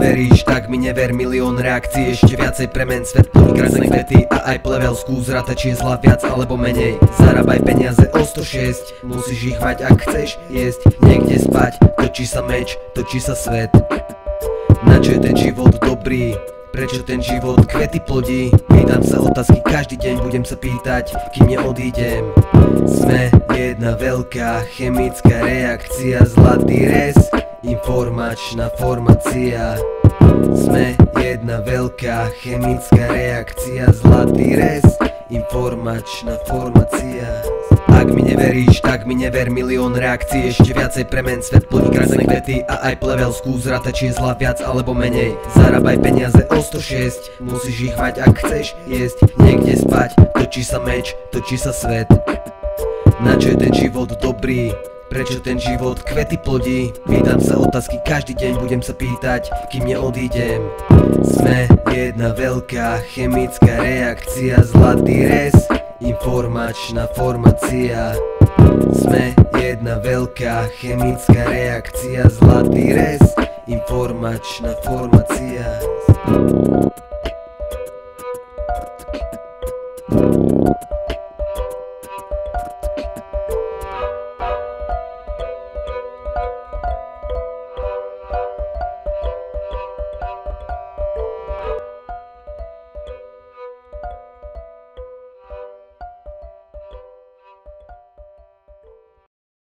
neveríš, tak mi never, milión reakcií, ešte viacej premen svet, plný krásne kvety a aj plevel skús, ráta čísla viac alebo menej. Zarábaj peniaze o 106, musíš ich mať, ak chceš jesť, niekde spať, točí sa meč, točí sa svet. Na čo je ten život dobrý? Prečo ten život kvety plodí? Pýtam sa otázky každý deň, budem sa pýtať, kým neodídem. Sme jedna veľká chemická reakcia, zlatý rez, informačná formácia. Sme jedna veľká chemická reakcia, zlatý rez, informačná formácia. Ak mi neveríš, tak mi never, milión reakcií, ešte viacej premen svet, plný krásne kvety a aj plevel skús, ráta čísla viac alebo menej. Zarábaj peniaze o 106, musíš ich mať, ak chceš jesť, niekde spať, točí sa meč, točí sa svet. Na čo je ten život dobrý? Prečo ten život kvety plodí? Pýtam sa otázky každý deň, budem sa pýtať, kým neodídem. Sme jedna veľká chemická reakcia, zlatý rez, informačná formácia. Sme jedna veľká chemická reakcia, zlatý rez, informačná formácia.